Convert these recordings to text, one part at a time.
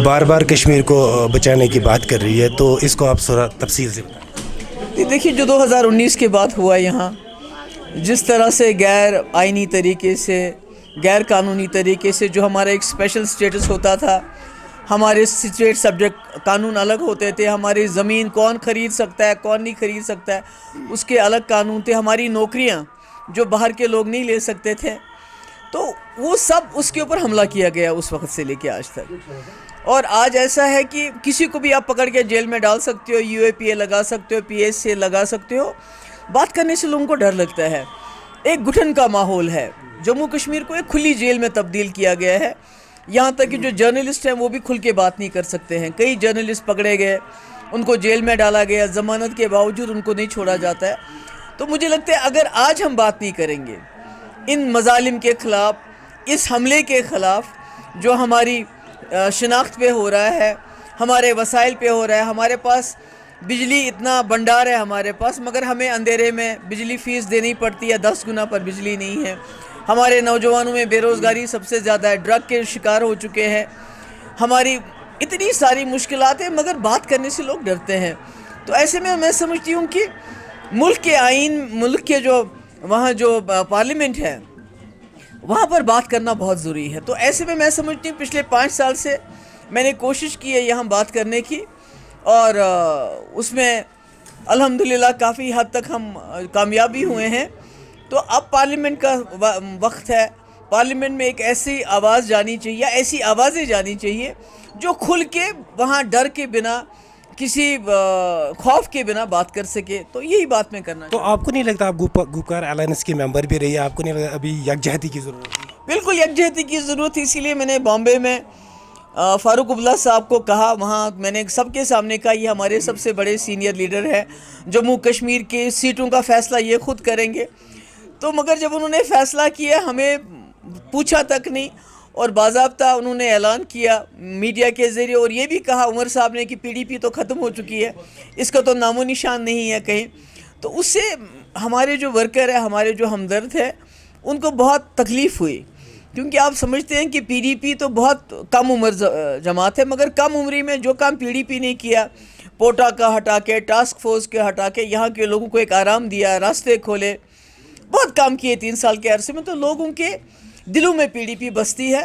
بار بار کشمیر کو بچانے کی بات کر رہی ہے، تو اس کو آپ تھوڑا تفصیل سے بتائیں۔ دیکھیے جو 2019 کے بعد ہوا یہاں، جس طرح سے غیر آئینی طریقے سے، غیر قانونی طریقے سے جو ہمارا ایک اسپیشل سٹیٹس ہوتا تھا، ہمارے اسٹیٹ سبجیکٹ قانون الگ ہوتے تھے، ہماری زمین کون خرید سکتا ہے کون نہیں خرید سکتا ہے اس کے الگ قانون تھے، ہماری نوکریاں جو باہر کے لوگ نہیں لے سکتے تھے، تو وہ سب اس کے اوپر حملہ کیا گیا اس وقت سے لے کے آج تک۔ اور آج ایسا ہے کہ کسی کو بھی آپ پکڑ کے جیل میں ڈال سکتے ہو، یو اے پی اے لگا سکتے ہو، پی ایس سے لگا سکتے ہو، بات کرنے سے لوگوں کو ڈر لگتا ہے، ایک گھٹن کا ماحول ہے۔ جموں کشمیر کو ایک کھلی جیل میں تبدیل کیا گیا ہے، یہاں تک کہ جو جرنلسٹ ہیں وہ بھی کھل کے بات نہیں کر سکتے ہیں، کئی جرنلسٹ پکڑے گئے، ان کو جیل میں ڈالا گیا، ضمانت کے باوجود ان کو نہیں چھوڑا جاتا ہے۔ تو مجھے لگتا ہے اگر آج ہم بات نہیں کریں گے ان مظالم کے خلاف، اس حملے کے خلاف جو ہماری شناخت پہ ہو رہا ہے، ہمارے وسائل پہ ہو رہا ہے، ہمارے پاس بجلی اتنا بھنڈار ہے ہمارے پاس، مگر ہمیں اندھیرے میں بجلی فیس دینی پڑتی ہے، 10 گنا پر بجلی نہیں ہے، ہمارے نوجوانوں میں بے روزگاری سب سے زیادہ ہے، ڈرگ کے شکار ہو چکے ہیں، ہماری اتنی ساری مشکلات ہیں، مگر بات کرنے سے لوگ ڈرتے ہیں۔ تو ایسے میں سمجھتی ہوں کہ ملک کے آئین، ملک کے جو وہاں جو پارلیمنٹ ہے وہاں پر بات کرنا بہت ضروری ہے۔ تو ایسے میں سمجھتی ہوں پچھلے 5 سال سے میں نے کوشش کی ہے یہاں بات کرنے کی، اور اس میں الحمدللہ کافی حد تک ہم کامیاب بھی ہوئے ہیں۔ تو اب پارلیمنٹ کا وقت ہے، پارلیمنٹ میں ایک ایسی آواز جانی چاہیے، ایسی آوازیں جانی چاہیے جو کھل کے وہاں ڈر کے بنا، کسی خوف کے بنا بات کر سکے۔ تو یہی بات میں کرنا تو آپ کو نہیں لگتا، آپ گوپکار الائنس کے ممبر بھی رہی ہے، آپ کو نہیں لگتا ابھی یکجہتی کی ضرورت ہے؟ بالکل یکجہتی کی ضرورت ہے، اسی لیے میں نے بامبے میں فاروق عبداللہ صاحب کو کہا، وہاں میں نے سب کے سامنے کہا یہ ہمارے سب سے بڑے سینئر لیڈر ہے، جموں کشمیر کے سیٹوں کا فیصلہ یہ خود کریں گے۔ تو مگر جب انہوں نے فیصلہ کیا ہمیں پوچھا تک نہیں، اور باضابطہ انہوں نے اعلان کیا میڈیا کے ذریعے، اور یہ بھی کہا عمر صاحب نے کہ پی ڈی پی تو ختم ہو چکی ہے، اس کا تو نام و نشان نہیں ہے کہیں۔ تو اس سے ہمارے جو ورکر ہیں، ہمارے جو ہمدرد ہیں، ان کو بہت تکلیف ہوئی، کیونکہ آپ سمجھتے ہیں کہ پی ڈی پی تو بہت کم عمر جماعت ہے، مگر کم عمری میں جو کام پی ڈی پی نے کیا، پوٹا کا ہٹا کے، ٹاسک فورس کے ہٹا کے، یہاں کے لوگوں کو ایک آرام دیا، راستے کھولے، بہت کام کیے 3 سال کے عرصے میں، تو لوگوں کے دلوں میں پی ڈی پی بستی ہے۔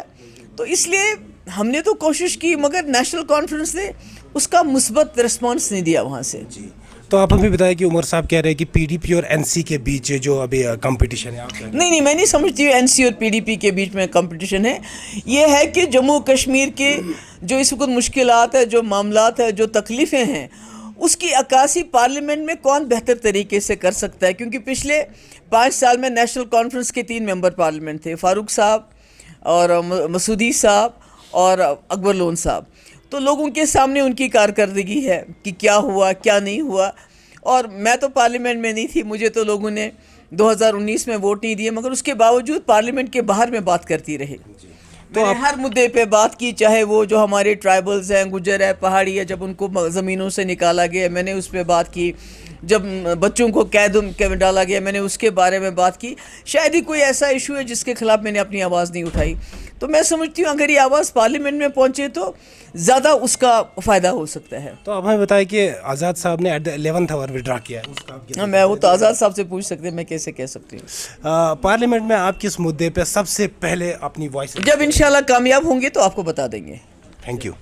تو اس لیے ہم نے تو کوشش کی، مگر نیشنل کانفرنس نے اس کا مثبت رسپانس نہیں دیا وہاں سے۔ تو آپ ہمیں بتائیں کہ عمر صاحب کہہ رہے ہیں کہ پی ڈی پی اور این سی کے بیچ جو ابھی کمپٹیشن ہے، نہیں میں نہیں سمجھتی ہوں این سی اور پی ڈی پی کے بیچ میں کمپٹیشن ہے، یہ ہے کہ جموں کشمیر کے جو اس وقت مشکلات ہے، جو معاملات ہیں، جو تکلیفیں ہیں، اس کی عکاسی پارلیمنٹ میں کون بہتر طریقے سے کر سکتا ہے، کیونکہ پچھلے 5 سال میں نیشنل کانفرنس کے 3 ممبر پارلیمنٹ تھے، فاروق صاحب اور مسعودی صاحب اور اکبر لون صاحب، تو لوگوں کے سامنے ان کی کارکردگی ہے کہ کیا ہوا کیا نہیں ہوا۔ اور میں تو پارلیمنٹ میں نہیں تھی، مجھے تو لوگوں نے 2019 میں ووٹ نہیں دیے، مگر اس کے باوجود پارلیمنٹ کے باہر میں بات کرتی رہی، تو ہر مدعے پہ بات کی، چاہے وہ جو ہمارے ٹرائبلز ہیں، گجر ہے، پہاڑی ہے، جب ان کو زمینوں سے نکالا گیا میں نے اس پہ بات کی، جب بچوں کو قید میں ڈالا گیا میں نے اس کے بارے میں بات کی، شاید ہی کوئی ایسا ایشو ہے جس کے خلاف میں نے اپنی آواز نہیں اٹھائی۔ تو میں سمجھتی ہوں اگر یہ آواز پارلیمنٹ میں پہنچے تو زیادہ اس کا فائدہ ہو سکتا ہے۔ تو اب ہمیں بتائیں کہ آزاد صاحب نے ایٹ دا 11th آور وڈرا کیا ہے، میں وہ تو آزاد صاحب سے پوچھ سکتے ہیں، میں کیسے کہہ سکتی ہوں۔ پارلیمنٹ میں آپ کس مدعے پہ سب سے پہلے اپنی وائس؟ جب انشاءاللہ کامیاب ہوں گے تو آپ کو بتا دیں گے۔ Thank you.